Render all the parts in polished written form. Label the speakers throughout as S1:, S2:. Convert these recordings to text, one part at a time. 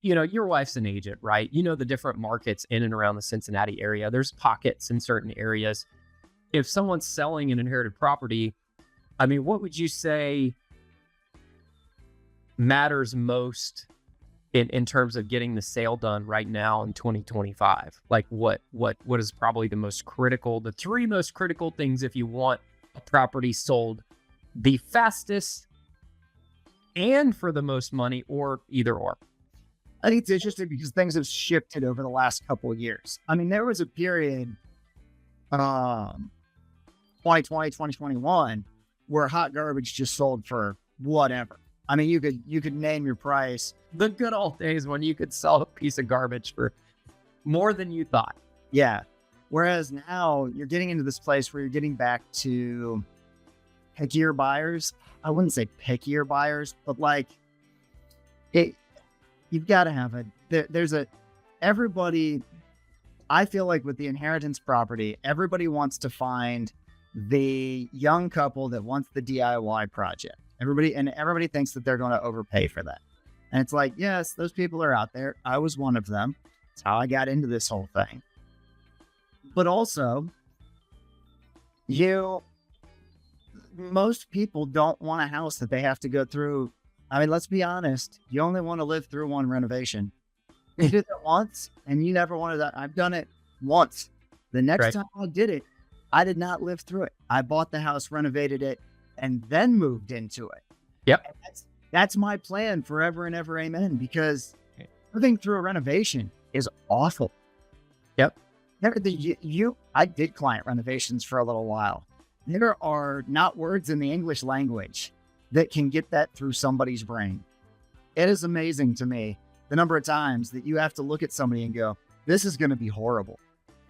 S1: your wife's an agent, right? You know the different markets in and around the Cincinnati area. There's pockets in certain areas. If someone's selling an inherited property, I mean, what would you say matters most in terms of getting the sale done right now in 2025? Like what is probably the most critical, the three most critical things if you want a property sold the fastest and for the most money, or either or?
S2: I think it's interesting because things have shifted over the last couple of years. I mean, there was a period, 2020, 2021, where hot garbage just sold for whatever. I mean, you could name your price.
S1: The good old days when you could sell a piece of garbage for more than you thought.
S2: Yeah. Whereas now you're getting into this place where you're getting back to pickier buyers. I wouldn't say pickier buyers, but like you've got to have everybody, I feel like with the inheritance property, everybody wants to find the young couple that wants the DIY project. Everybody thinks that they're going to overpay for that. And it's like, yes, those people are out there. I was one of them. That's how I got into this whole thing. But also, most people don't want a house that they have to go through. I mean, let's be honest. You only want to live through one renovation. You did that once and you never wanted that. I've done it once. The next time I did it, I did not live through it. I bought the house, renovated it, and then moved into it.
S1: Yep.
S2: That's my plan forever and ever. Amen. Because living through a renovation is awful.
S1: Yep.
S2: I did client renovations for a little while. There are not words in the English language that can get that through somebody's brain. It is amazing to me the number of times that you have to look at somebody and go, this is going to be horrible.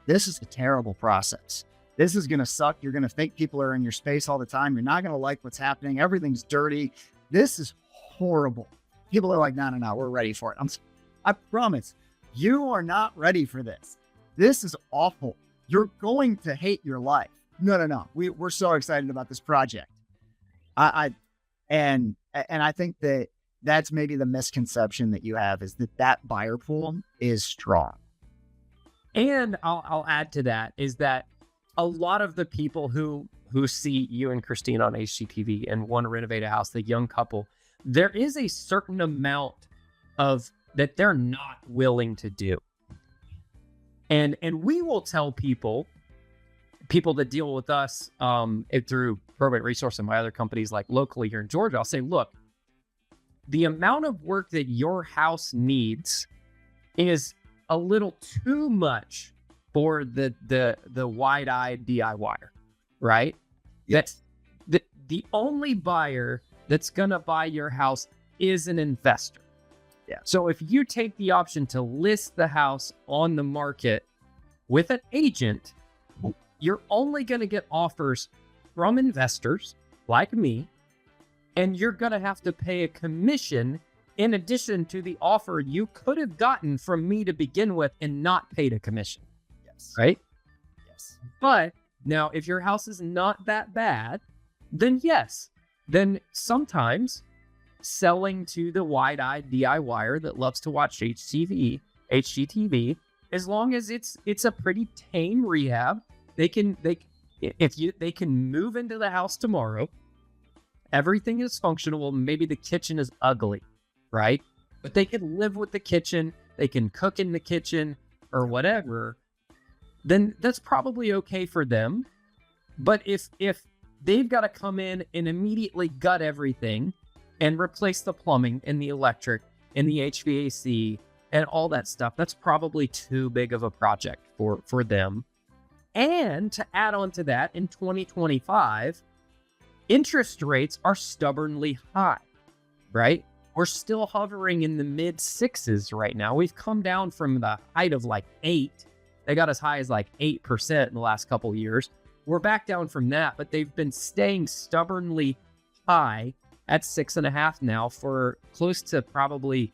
S2: This is a terrible process. This is going to suck. You're going to think people are in your space all the time. You're not going to like what's happening. Everything's dirty. This is horrible. People are like, no, we're ready for it. I promise you are not ready for this. This is awful. You're going to hate your life. No. We're so excited about this project. And I think that's maybe the misconception that you have, is that buyer pool is strong.
S1: And I'll add to that is that a lot of the people who see you and Christina on HGTV and want to renovate a house, the young couple, there is a certain amount of that they're not willing to do. And we will tell people that deal with us through Probate Resource and my other companies like locally here in Georgia, I'll say, look, the amount of work that your house needs is a little too much for the wide-eyed DIYer, right?
S2: Yes.
S1: The only buyer that's going to buy your house is an investor.
S2: Yeah.
S1: So if you take the option to list the house on the market with an agent, you're only going to get offers from investors like me, and you're going to have to pay a commission in addition to the offer you could have gotten from me to begin with and not paid a commission.
S2: Yes.
S1: Right?
S2: Yes.
S1: But now, if your house is not that bad, then yes. Then sometimes selling to the wide-eyed DIYer that loves to watch HGTV, as long as it's a pretty tame rehab, they can move into the house tomorrow. Everything is functional. Maybe the kitchen is ugly, right? But they can live with the kitchen. They can cook in the kitchen or whatever. Then that's probably okay for them. But if they've got to come in and immediately gut everything and replace the plumbing and the electric and the HVAC and all that stuff, that's probably too big of a project for them. And to add on to that, in 2025, interest rates are stubbornly high, right? We're still hovering in the mid sixes right now. We've come down from the height of like 8. They got as high as like 8% in the last couple of years. We're back down from that, but they've been staying stubbornly high at 6.5 now for close to probably,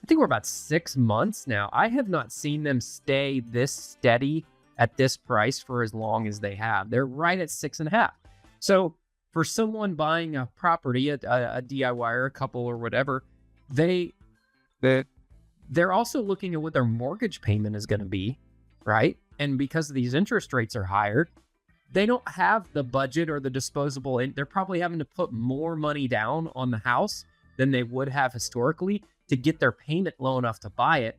S1: I think we're about 6 months now. I have not seen them stay this steady at this price for as long as they have. They're right at 6.5. So for someone buying a property, a DIY or a couple or whatever, they're also looking at what their mortgage payment is going to be, right? And because these interest rates are higher, they don't have the budget or the disposable, and they're probably having to put more money down on the house than they would have historically to get their payment low enough to buy it.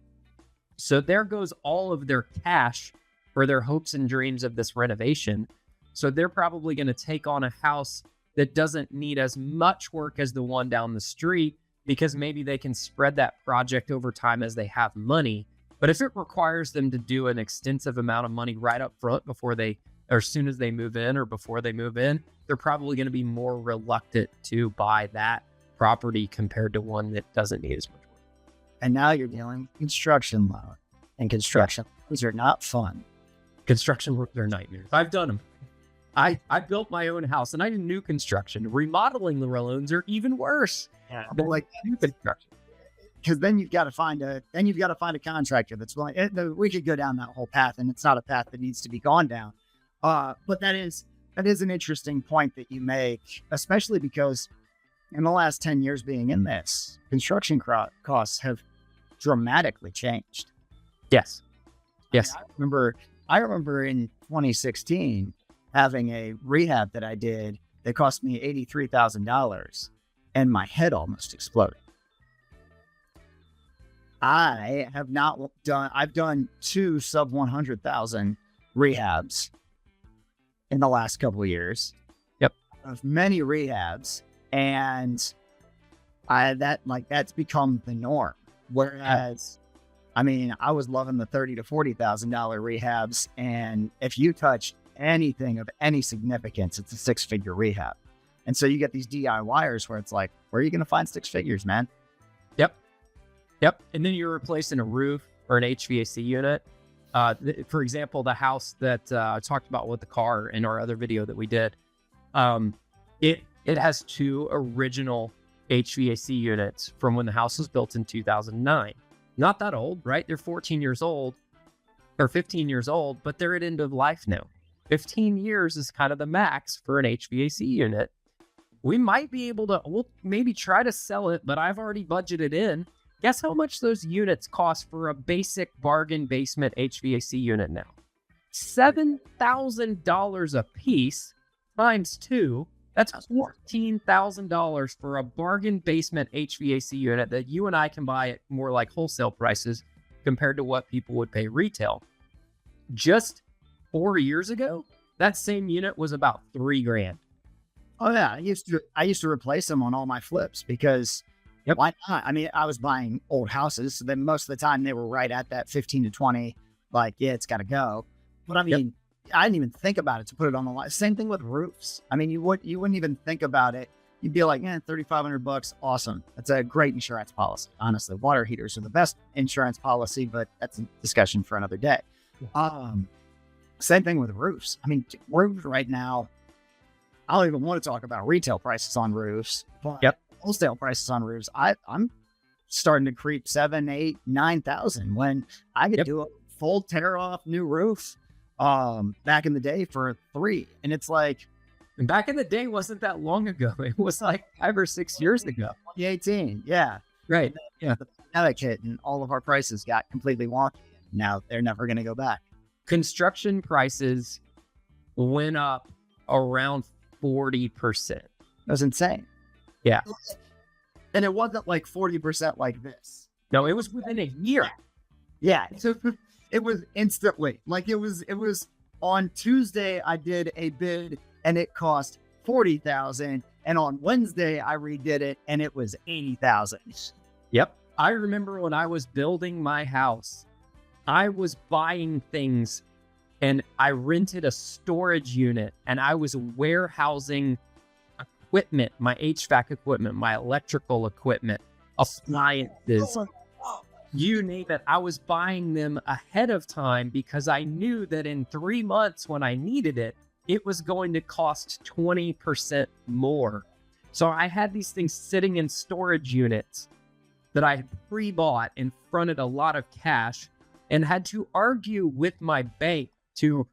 S1: So there goes all of their cash for their hopes and dreams of this renovation. So they're probably going to take on a house that doesn't need as much work as the one down the street, because maybe they can spread that project over time as they have money. But if it requires them to do an extensive amount of money right up front before they, or as soon as they move in or before they move in, they're probably going to be more reluctant to buy that property compared to one that doesn't need as much work.
S2: And now you're dealing with construction loan, and construction loans are not fun.
S1: Construction work, they're nightmares. I've done them. I built my own house and I did new construction. Remodeling the loans are even worse.
S2: Yeah,
S1: than
S2: like
S1: new construction.
S2: Because then you've got to find a contractor that's willing. We could go down that whole path, and it's not a path that needs to be gone down. But that is an interesting point that you make, especially because in the last 10 years being in this, construction costs have dramatically changed.
S1: Yes.
S2: I remember in 2016 having a rehab that I did that cost me $83,000, and my head almost exploded. I've done 2 sub 100,000 rehabs in the last couple of years.
S1: Yep.
S2: Of many rehabs, and that's become the norm. Whereas, I mean, I was loving the $30,000 to $40,000 rehabs, and if you touch anything of any significance, it's a 6-figure rehab. And so you get these DIYers where it's like, where are you going to find 6 figures, man?
S1: Yep. And then you're replacing a roof or an HVAC unit. For example, the house that I talked about with the car in our other video that we did, it has 2 original HVAC units from when the house was built in 2009. Not that old, right? They're 14 years old or 15 years old, but they're at end of life now. 15 years is kind of the max for an HVAC unit. We might be able to, we'll maybe try to sell it, but I've already budgeted in. Guess how much those units cost for a basic bargain basement HVAC unit now? $7,000 a piece times 2. That's $14,000 for a bargain basement HVAC unit that you and I can buy at more like wholesale prices compared to what people would pay retail. Just 4 years ago, that same unit was about $3,000.
S2: Oh yeah, I used to replace them on all my flips because why not? I mean, I was buying old houses, so then most of the time they were right at that 15 to 20. Like, yeah, it's got to go. But I mean, I didn't even think about it to put it on the line. Same thing with roofs. I mean, you wouldn't even think about it. You'd be like, $3,500, awesome. That's a great insurance policy. Honestly, water heaters are the best insurance policy, but that's a discussion for another day. Same thing with roofs. I mean, roofs right now, I don't even want to talk about retail prices on roofs, but wholesale prices on roofs, I'm starting to creep 7, 8, 9,000 when I could do a full tear off new roof back in the day for $3,000. And it's like,
S1: and back in the day wasn't that long ago. It was like 5 or 6 years ago.
S2: 2018. Yeah.
S1: Right.
S2: Yeah. The pandemic hit and all of our prices got completely wonky. Now they're never going to go back.
S1: Construction prices went up around 40%.
S2: That was insane.
S1: Yeah.
S2: And it wasn't like 40% like this.
S1: No, it was within a year.
S2: Yeah. So it was instantly. Like it was on Tuesday I did a bid and it cost $40,000, and on Wednesday I redid it and it was $80,000.
S1: Yep. I remember when I was building my house, I was buying things and I rented a storage unit and I was warehousing equipment, my HVAC equipment, my electrical equipment, appliances, you name it. I was buying them ahead of time because I knew that in 3 months when I needed it, it was going to cost 20% more. So I had these things sitting in storage units that I had pre-bought and fronted a lot of cash and had to argue with my bank to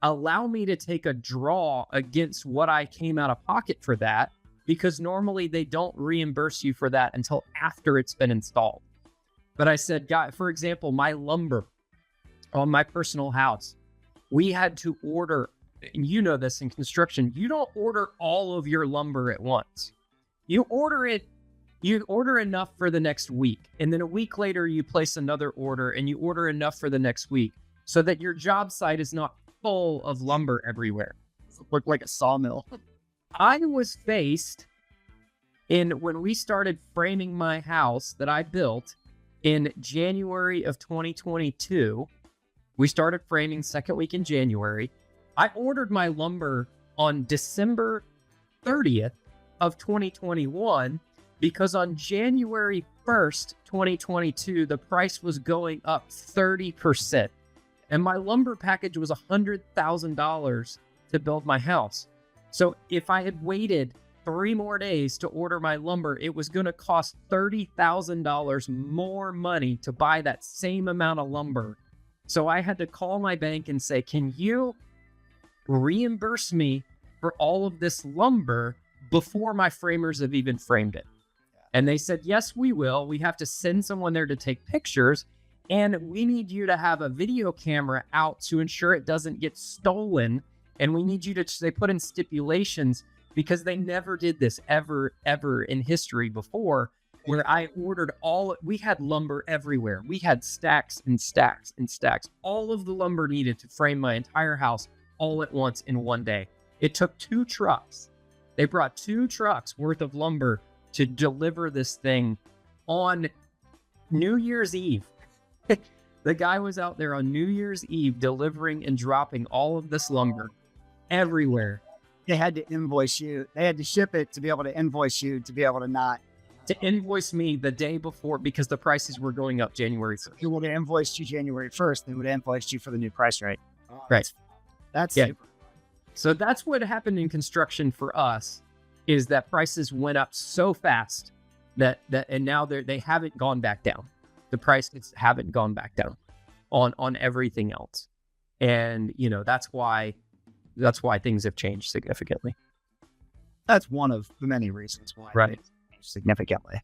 S1: allow me to take a draw against what I came out of pocket for that, because normally they don't reimburse you for that until after it's been installed. But I said, God, for example, my lumber on my personal house, we had to order, and you know this in construction, you don't order all of your lumber at once. You order enough for the next week. And then a week later, you place another order and you order enough for the next week so that your job site is not full of lumber everywhere.
S2: Looked like a sawmill.
S1: I was faced when we started framing my house that I built in January of 2022. We started framing second week in January. I ordered my lumber on December 30th of 2021 because on January 1st, 2022, the price was going up 30%. And my lumber package was $100,000 to build my house. So if I had waited 3 more days to order my lumber, it was going to cost $30,000 more money to buy that same amount of lumber. So I had to call my bank and say, can you reimburse me for all of this lumber before my framers have even framed it? And they said, yes, we will. We have to send someone there to take pictures. And we need you to have a video camera out to ensure it doesn't get stolen. And we need you to, they put in stipulations because they never did this ever in history before, where I ordered we had lumber everywhere. We had stacks and stacks and stacks, all of the lumber needed to frame my entire house all at once in one day. It took 2 trucks. They brought 2 trucks worth of lumber to deliver this thing on New Year's Eve. The guy was out there on New Year's Eve delivering and dropping all of this lumber everywhere.
S2: They had to invoice you. They had to ship it to be able to invoice you, to be able to not.
S1: To invoice me the day before because the prices were going up January 1st.
S2: If you would have invoiced you January 1st, they would have invoiced you for the new price rate.
S1: Right.
S2: That's
S1: yeah.
S2: super.
S1: So that's what happened in construction for us, is that prices went up so fast that and now they haven't gone back down. The prices haven't gone back down on everything else. And that's why things have changed significantly.
S2: That's one of the many reasons why.
S1: Right.
S2: Significantly.